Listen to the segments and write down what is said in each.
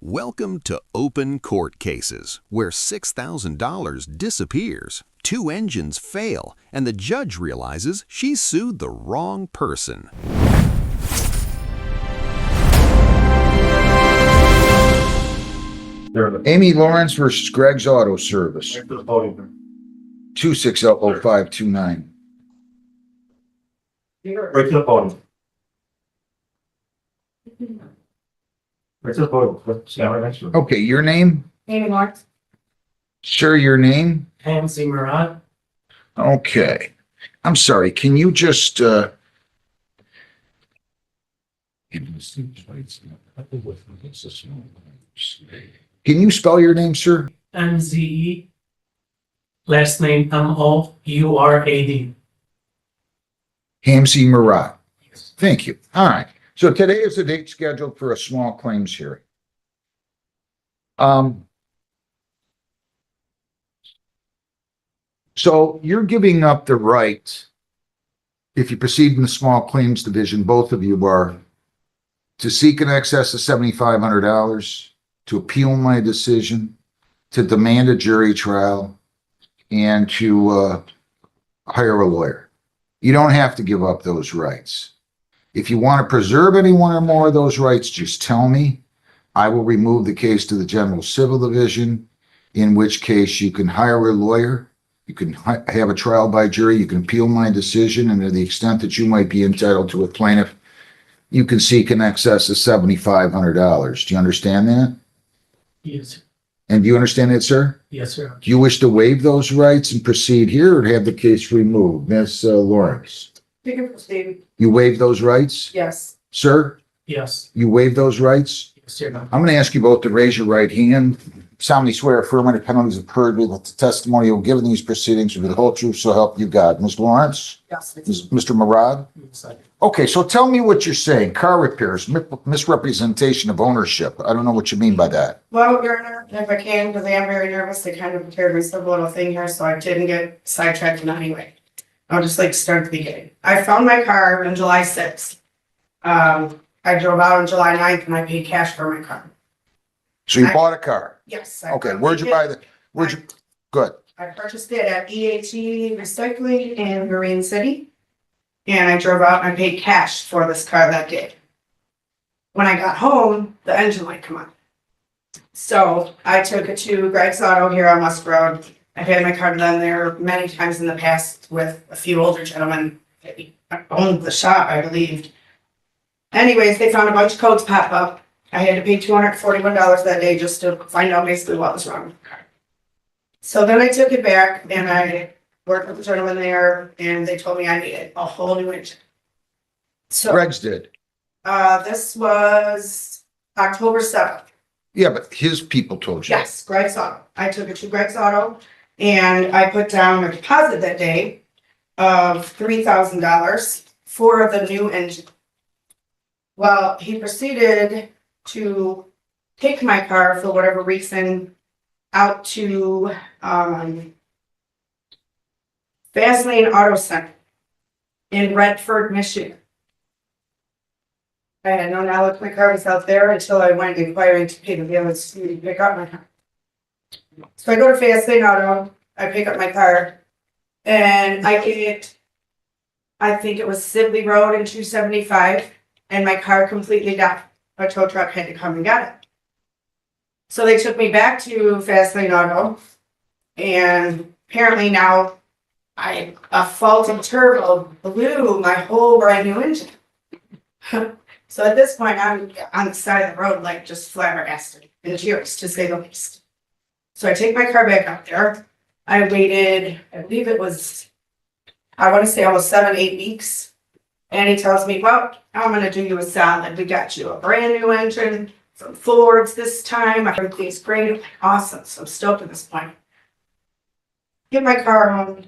Welcome to Open Court Cases, where $6,000 disappears, 2 engines fail, and the judge realizes she sued the wrong person. Amy Lawrence versus Greg's Auto Service. 2600529. Right to the podium. Right to the podium. Stand right next to her. Okay, your name? Amy Lawrence. Sir, your name? Pansy Murat. Okay. I'm sorry, can you just, can you spell your name, sir? MZE. Last name MOURAD. Hamzy Murat. Thank you. All right. So today is the date scheduled for a small claims hearing. So you're giving up the right, if you proceed in the small claims division, both of you are, to seek in excess of $7,500, to appeal my decision, to demand a jury trial, and to hire a lawyer. You don't have to give up those rights. If you want to preserve any one or more of those rights, just tell me. I will remove the case to the General Civil Division, in which case you can hire a lawyer, you can have a trial by jury, you can appeal my decision, and to the extent that you might be entitled to a plaintiff, you can seek in excess of $7,500. Do you understand that? Yes. And do you understand that, sir? Yes, sir. Do you wish to waive those rights and proceed here or have the case removed? Ms. Lawrence, You can proceed. you waive those rights? Yes. Sir, Yes. you waive those rights? Yes, sir. I'm going to ask you both to raise your right hand. Solemnly swear affirm under penalties of perjury that the testimony you'll give in these proceedings will be the whole truth, so help you God. Ms. Lawrence? Yes. Mr. Murad? Yes, I- Okay, so tell me what you're saying. Car repairs, misrepresentation of ownership. I don't know what you mean by that. Well, Your Honor, if I can, because I am very nervous, I kind of prepared myself a little thing here, so I didn't get sidetracked in any way. I'll just like start at the beginning. I found my car on July 6th. I drove out on July 9th and I paid cash for my car. So you bought a car? Yes. Okay, where'd you buy the, good. I purchased it at EHE Recycling in Marine City. And I drove out and I paid cash for this car that day. When I got home, the engine light come on. So I took it to Greg's Auto here on West Road. I've had my car done there many times in the past with a few older gentlemen that owned the shop, I believed. Anyways, they found a bunch of codes pop up. I had to pay $241 that day just to find out basically what was wrong with the car. So then I took it back and I worked with the gentleman there and they told me I needed a whole new engine. So Greg's did. this was October 7th. Yeah, but his people told you. Yes, Greg's Auto. I took it to Greg's Auto and I put down a deposit that day of $3,000 for the new engine. Well, he proceeded to take my car for whatever reason out to Fastlane Auto Center in Redford, Michigan. I had no knowledge my car was out there until I went inquiring to pay the bill to pick up my car. So I go to Fastlane Auto, I pick up my car, and I get, I think it was Sibley Road in 275, and my car completely died. A tow truck had to come and get it. So they took me back to Fastlane Auto, and apparently now a faulty turbo blew my whole brand new engine. So at this point, I'm on the side of the road, like just flabbergasted and curious to say the least. So I take my car back out there. I waited, I believe it was, I want to say almost 7-8 weeks. And he tells me, well, I'm going to do you a solid. We got you a brand new engine from Fords this time. Everything's great. I'm like, awesome. So I'm stoked at this point. Get my car home.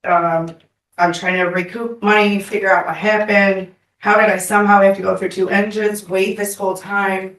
I'm trying to recoup money, figure out what happened. How did I somehow have to go through 2 engines, wait this whole time?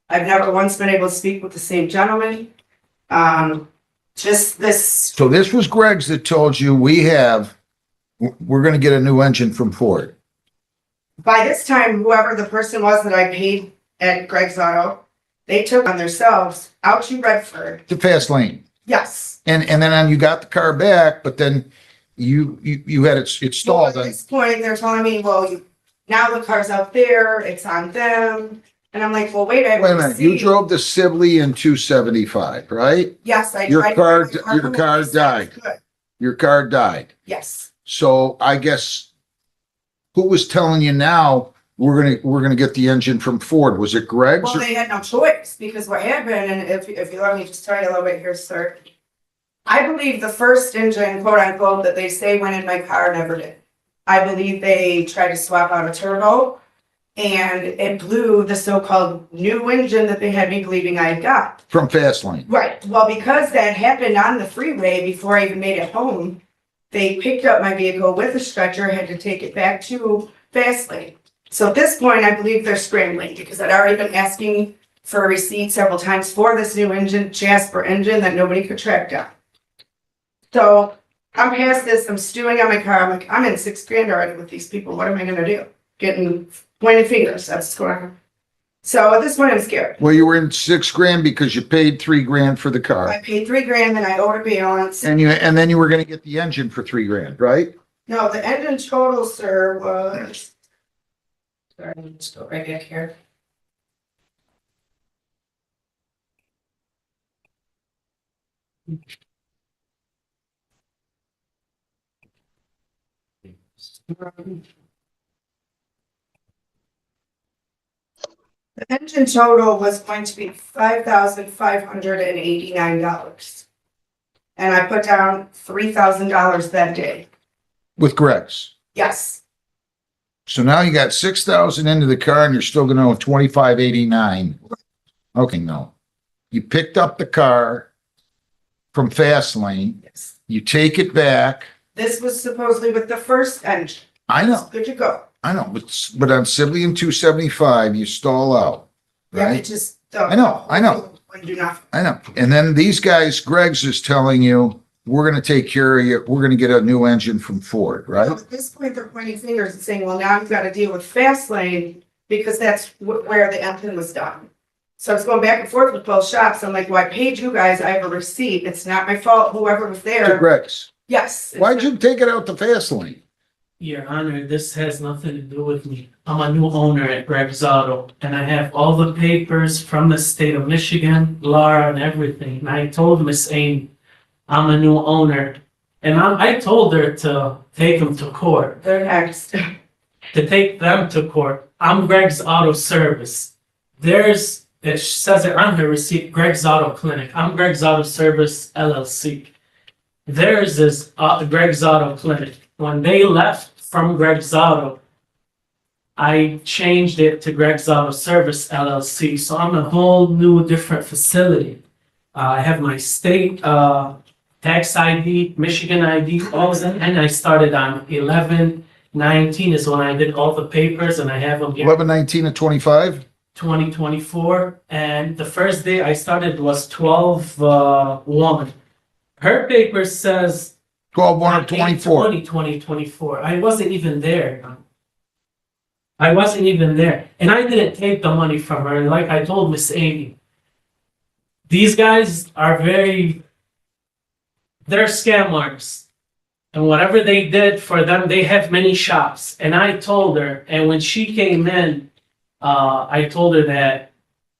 I've never once been able to speak with the same gentleman. Just this. So this was Greg's that told you we're going to get a new engine from Ford. By this time, whoever the person was that I paid at Greg's Auto They took on themselves out to Redford. The fast lane. Yes. And then you got the car back, but then you had it Well, stalled. at this point, they're telling me, well, now the car's out there, it's on them. And I'm like, well, wait, I Wait a minute, you received- drove to Sibley in 275, right? Yes, I Your tried. to car- find my your from the car police that was died. good. Your car died. Yes. So I guess who was telling you now we're gonna get the engine from Ford? Was it Greg's? Well, or- they had no choice because what happened, and if you let me just tell you a little bit here, sir. I believe the first engine, quote unquote, that they say went in my car never did. I believe they tried to swap out a turbo and it blew the so-called new engine that they had me believing I had got. From fast lane. Right, well, because that happened on the freeway before I even made it home, they picked up my vehicle with a stretcher, had to take it back to fast lane. So at this point, I believe they're scrambling because I'd already been asking for a receipt several times for this new engine, Jasper engine that nobody could track down. So I'm past this, I'm stewing on my car, I'm like, I'm in $6,000 already with these people, what am I gonna do? Getting pointed fingers, that's what's going on. So at this point, I'm scared. Well, you were in $6,000 because you paid $3,000 for the car. I paid $3,000 and I owed a balance. And then you were gonna get the engine for $3,000, right? No, the engine total, sir, was. Sorry, let's go right back here. The engine total was going to be $5,589. And I put down $3,000 that day. With Greg's. Yes, So now you got 6,000 into the car and you're still gonna owe 2,589. Okay, no. You picked up the car from fast lane, yes. you take it back. This was supposedly with the first engine. I know, Good to go. but on Sibley and 275, you stall out, Yeah, it right? just. I know. Wouldn't do nothing. I know. And then these guys, Greg's is telling you, we're gonna take care of you, we're gonna get a new engine from Ford, right? At this point, they're pointing fingers and saying, well, now you've got to deal with fast lane because that's where the engine was done. So I was going back and forth with both shops. I'm like, well, I paid you guys. I have a receipt. It's not my fault. Whoever was To there. Greg's. Yes. it's Why'd not- you take it out to fast lane? Your Honor, this has nothing to do with me. I'm a new owner at Greg's Auto, and I have all the papers from the state of Michigan, Laura, and everything. And I told Miss Amy, I'm a new owner, and I told her to take them to court, They're next. to take them to court. I'm Greg's Auto Service. It says it on her receipt, Greg's Auto Clinic. I'm Greg's Auto Service LLC. Theirs is Greg's Auto Clinic. When they left from Greg's Auto, I changed it to Greg's Auto Service LLC. So I'm a whole new different facility. I have my state tax ID, Michigan ID, all of them, and I started on 11/19 is when I did all the papers, and I have them here. 1119 and 25? 2024, and the first day I started was 12/1. Her paper says 12/1 of 24. 2024. I wasn't even there. I wasn't even there, and I didn't take the money from her. Like I told Miss Amy, these guys are they're scammers. And whatever they did for them, they have many shops. And I told her, and when she came in, I told her that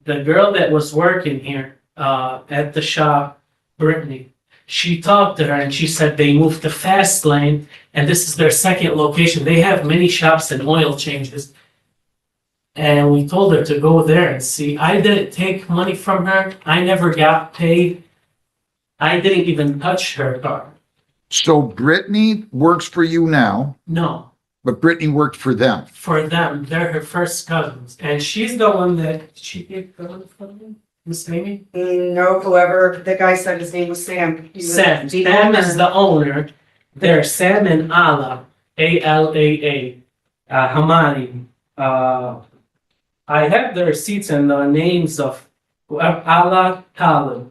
the girl that was working here at the shop, Brittany, she talked to her and she said they moved to Fast Lane and this is their second location. They have many shops and oil changes. And we told her to go there and see. I didn't take money from her. I never got paid. I didn't even touch her car. So Brittany works for you now, No. but Brittany worked for them. For them, they're her first cousins, and she's the one that she gave the money from me, Miss Amy. No, whoever, the guy said his name was Sam. He was Sam. the Sam is owner. the owner. They're Sam and Ala, Alaa, Hamani. I have the receipts and the names of Ala Talib.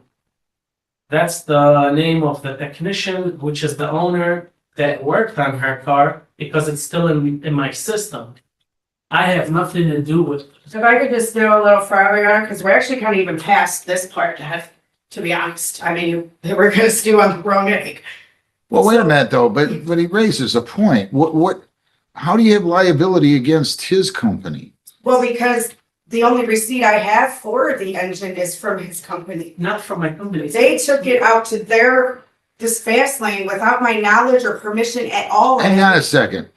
That's the name of the technician, which is the owner that worked on her car because it's still in my system. I have nothing to do with. If I could just do a little further on, because we're actually kind of even past this part, to be honest. I mean, we're gonna stew on the wrong egg. Well, wait a minute though, but he raises a point. How do you have liability against his company? Well, because the only receipt I have for the engine is from his company. Not from my company. They took it out to this fast lane without my knowledge or permission at all. Hang on a second.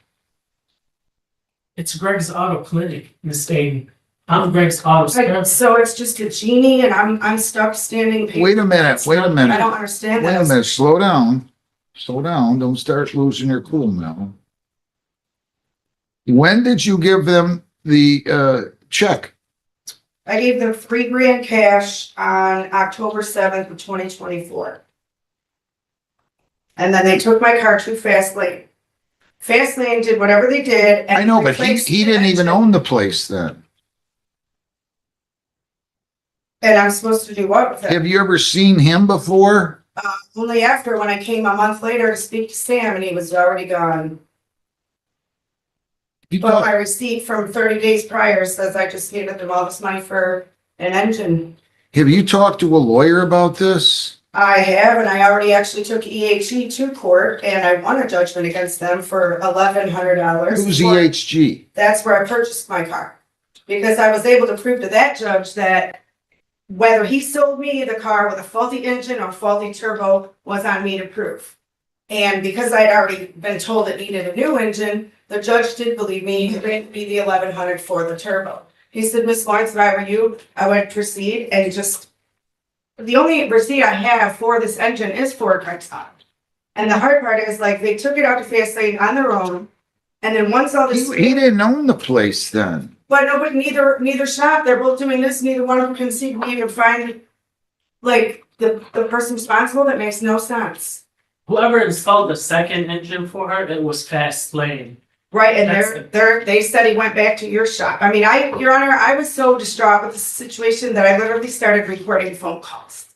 It's Greg's Auto Clinic, Miss Dayton. I'm Greg's Auto Like, Service. so it's just a genie and I'm stuck standing. Wait a minute, wait a I minute. don't understand Wait a that. minute, slow down. Slow down, don't start losing your cool now. When did you give them the check? I gave them $3,000 cash on October 7th of 2024. And then they took my car to Fast Lane. Fast Lane did whatever they did. And I know, but replaced he the didn't even engine. own the place then. And I'm supposed to do what with it? Have you ever seen him before? Only after when I came a month later to speak to Sam and he was already gone. You But talk- my receipt from 30 days prior says I just handed them all this money for an engine. Have you talked to a lawyer about this? I have, and I already actually took EHE to court and I won a judgment against them for $1,100. Who's EHG? That's where I purchased my car. Because I was able to prove to that judge that whether he sold me the car with a faulty engine or faulty turbo was on me to prove. And because I'd already been told it needed a new engine, the judge did believe me. He granted me the $1,100 for the turbo. He said, Miss Lawrence, if I were you, I would proceed and just, the only receipt I have for this engine is for Greg's Auto. And the hard part is like, they took it out to Fast Lane on their own. And then once all this. He didn't own the place then. But nobody, neither shop, they're both doing this, neither one of them can see me even find, like, the person responsible. That makes no sense. Whoever installed the second engine for her, it was Fast Lane. Right, and That's they said he went back to your shop. I mean, Your Honor, I was so distraught with the situation that I literally started recording phone calls.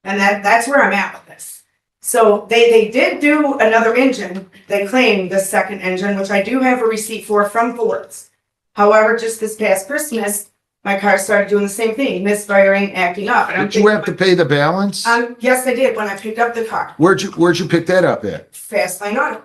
And that's where I'm at with this. So they did do another engine. They claimed the second engine, which I do have a receipt for from Ford's. However, just this past Christmas, my car started doing the same thing, misfiring, acting up. And I'm Did you have to pay the balance? Yes, I did when I picked up the car. Where'd you pick that up at? Fast Lane Auto.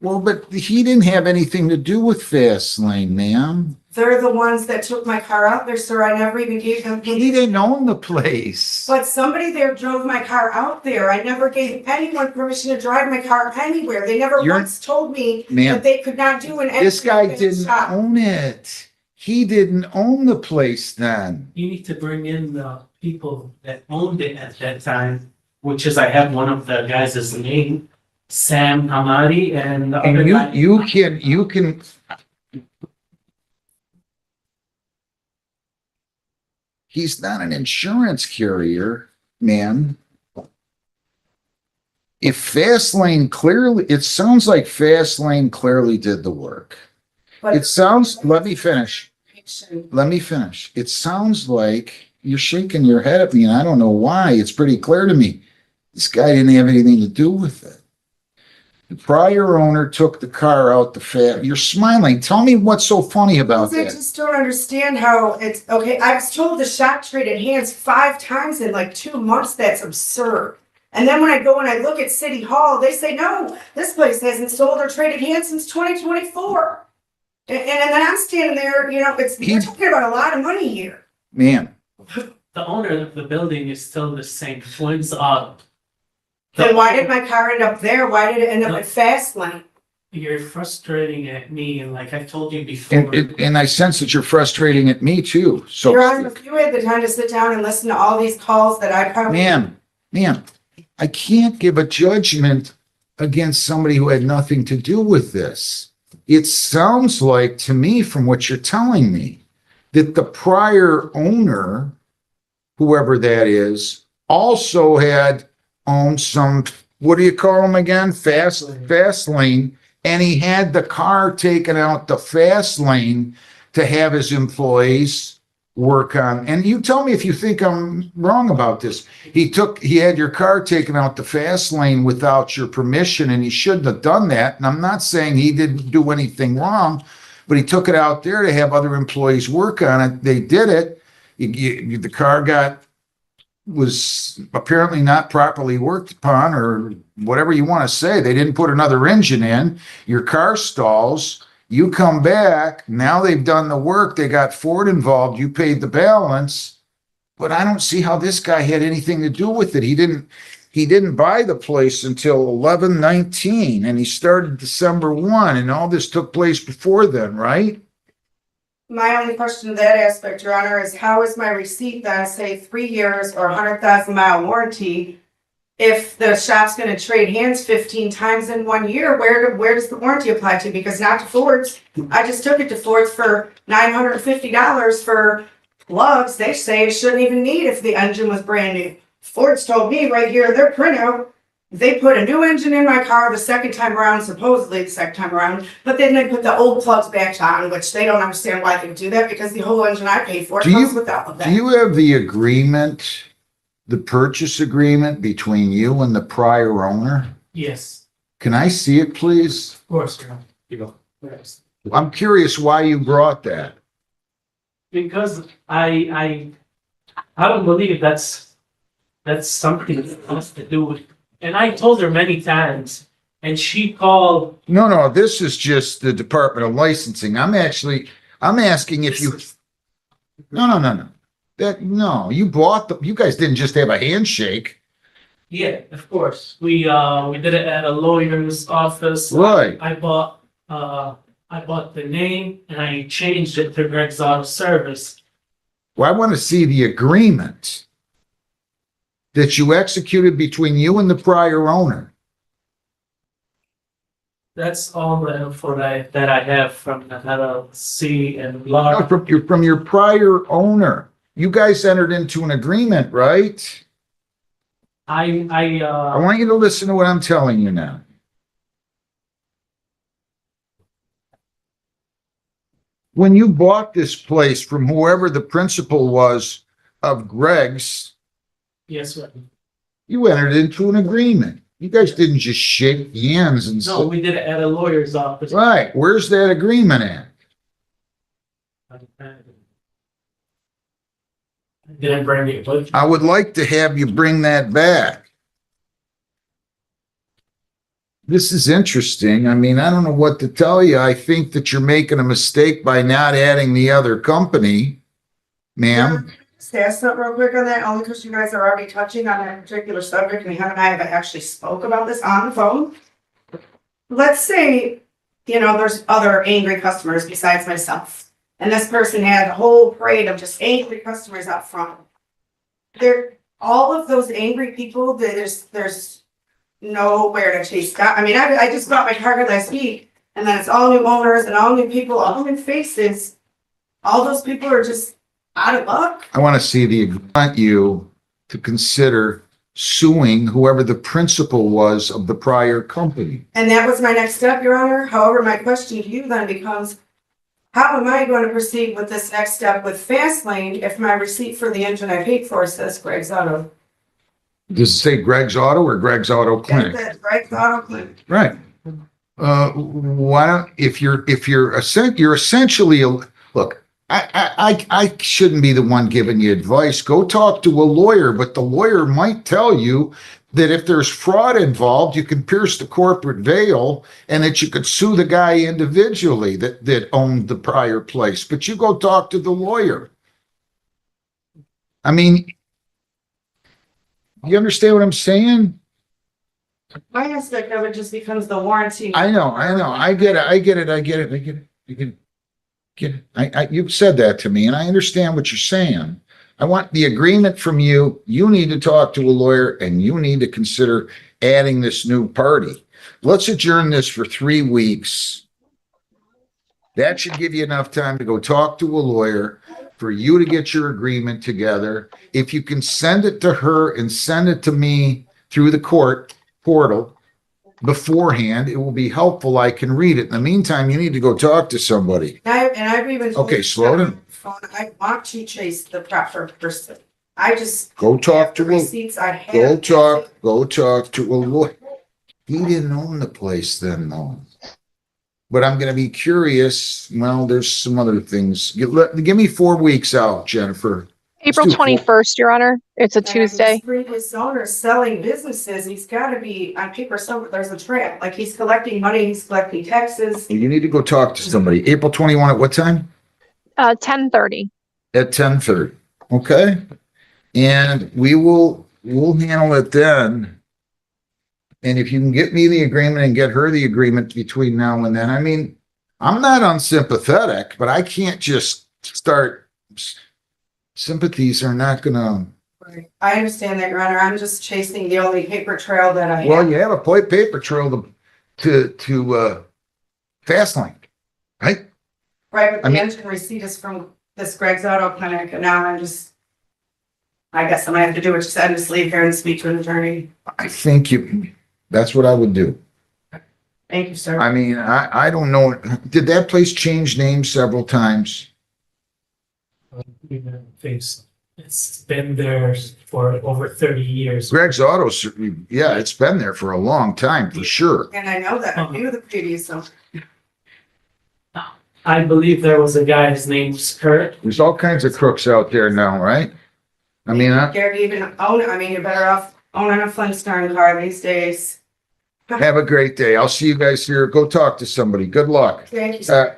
Well, but he didn't have anything to do with Fast Lane, ma'am. They're the ones that took my car out there, sir. I never even gave them. He didn't own the place. But somebody there drove my car out there. I never gave anyone permission to drive my car anywhere. They never You're- once told me Ma'am, that they could not do an. this guy engine didn't shop. own it. He didn't own the place then. You need to bring in the people that owned it at that time, which is, I have one of the guys' name, Sam Hamadi, and the other And guy. you can. He's not an insurance carrier, man. If Fast Lane clearly, it sounds like Fast Lane clearly did the work. But It sounds, let me finish. Let me finish. It sounds like you're shaking your head at me and I don't know why. It's pretty clear to me. This guy didn't have anything to do with it. The prior owner took the car out you're smiling. Tell me what's so funny about I that. just don't understand how it's okay. I was told the shop traded hands 5 times in like 2 months. That's absurd. And then when I go and I look at City Hall, they say, no, this place hasn't sold or traded hands since 2024. And then I'm standing there, we're talking about a lot of money here. Man, The owner of the building is still the same, Twins Auto. Then why did my car end up there? Why did it end up at Fast Lane? You're frustrating at me, and like I told you before. and I sense that you're frustrating at me too. So, Your Honor, if you had the time to sit down and listen to all these calls that I probably. ma'am, I can't give a judgment against somebody who had nothing to do with this. It sounds like to me, from what you're telling me, that the prior owner, whoever that is, also had owned some, what do you call them again? Fast lane. And he had the car taken out the fast lane to have his employees work on. And you tell me if you think I'm wrong about this. He had your car taken out the fast lane without your permission, and he shouldn't have done that. And I'm not saying he didn't do anything wrong, but he took it out there to have other employees work on it. They did it. The car was apparently not properly worked upon, or whatever you want to say. They didn't put another engine in. Your car stalls. You come back. Now they've done the work. They got Ford involved. You paid the balance. But I don't see how this guy had anything to do with it. He didn't buy the place until 11/19, and he started December 1, and all this took place before then, right? My only question to that aspect, Your Honor, is how is my receipt then say 3 years or 100,000-mile warranty? If the shop's gonna trade hands 15 times in 1 year, where does the warranty apply to? Because not to Ford's. I just took it to Ford's for $950 for plugs. They say it shouldn't even need if the engine was brand new. Ford's told me right here, their printout, they put a new engine in my car the second time around, supposedly the second time around, but then they put the old plugs back on, which they don't understand why they do that, because the whole engine I paid for comes with all of that. Do you have the agreement, the purchase agreement between you and the prior owner? Yes, Can I see it, please? of course, Your Honor. You go. Yes. I'm curious why you brought that. Because I don't believe that's something that has to do with, and I told her many times, and she called. No, this is just the Department of Licensing. I'm asking if you, no. You bought you guys didn't just have a handshake. Yeah, of course. We did it at a lawyer's office. Right. I bought the name and I changed it to Greg's Auto Service. Well, I want to see the agreement that you executed between you and the prior owner. That's all the info that I have from the LLC and No, law. from your prior owner. You guys entered into an agreement, right? I I want you to listen to what I'm telling you now. When you bought this place from whoever the principal was of Greg's, yes, sir. you entered into an agreement. You guys didn't just shake hands and No, say, we did it at a lawyer's office. right, where's that agreement at? Did I bring it with? I would like to have you bring that back. This is interesting. I mean, I don't know what to tell you. I think that you're making a mistake by not adding the other company, ma'am. Say something real quick on that, only because you guys are already touching on that particular subject, and I haven't actually spoke about this on the phone. Let's say, there's other angry customers besides myself, and this person had a whole parade of just angry customers out front. All of those angry people, there's nowhere to chase down. I mean, I just bought my car last week, and then it's all new owners and all new people, all new faces. All those people are just out of luck. I want to see want you to consider suing whoever the principal was of the prior company. And that was my next step, Your Honor. However, my question to you then becomes, how am I going to proceed with this next step with Fastlane if my receipt for the engine I paid for says Greg's Auto? Does it say Greg's Auto or Greg's Auto Clinic? That's Greg's Auto Clinic. Right. Why don't, if you're essentially, look, I shouldn't be the one giving you advice. Go talk to a lawyer, but the lawyer might tell you that if there's fraud involved, you can pierce the corporate veil and that you could sue the guy individually that owned the prior place. But you go talk to the lawyer. I mean, you understand what I'm saying? My aspect of it just becomes the warranty. I know. I get it. You've said that to me, and I understand what you're saying. I want the agreement from you. You need to talk to a lawyer, and you need to consider adding this new party. Let's adjourn this for 3 weeks. That should give you enough time to go talk to a lawyer, for you to get your agreement together. If you can send it to her and send it to me through the court portal beforehand, it will be helpful. I can read it. In the meantime, you need to go talk to somebody. I've even. Okay, slow down. I want to chase the proper person. I just. Go talk to the him. receipts I have. Go talk to a lawyer. He didn't own the place then, though. but I'm gonna be curious. Well, there's some other things. Give me 4 weeks out, Jennifer. April do four. 21st, Your Honor. It's a Tuesday. His previous owner selling businesses, he's gotta be on paper somewhere, there's a trail, like he's collecting money, he's collecting taxes. You need to go talk to somebody. April 21 at what time? 10:30. At 10:30. Okay? And we'll handle it then. And if you can get me the agreement and get her the agreement between now and then, I mean, I'm not unsympathetic, but I can't just start. Sympathies are not gonna. I understand that, Your Honor, I'm just chasing the only paper trail that I have. Well, you have a paper trail to Fastlane, right? Right, but I the mean- engine receipt is from this Greg's Auto Clinic, and now I guess I'm gonna have to do what you said, just leave here and speak to an attorney. I think that's what I would do. Thank you, sir. I mean, I don't know. Did that place change names several times? It's been there for over 30 years. Greg's Autos, yeah, it's been there for a long time, for sure. And I know that, I knew the previous, so. I believe there was a guy, his name was Kurt. There's all kinds of crooks out there now, right? I mean, Scared to even own it, I mean, you're better off owning a Flintstone car these days. have a great day. I'll see you guys here. Go talk to somebody. Good luck. Thank you, sir.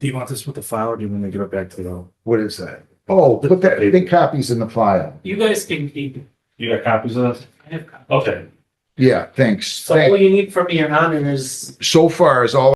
Do you want this with the file or do you want me to give it back to the? What is that? Oh, put that, I think copies in the file. You guys can keep it. You got copies of this? I have copies. Okay. Yeah, thanks. So all you need from me, Your Honor, is So far is all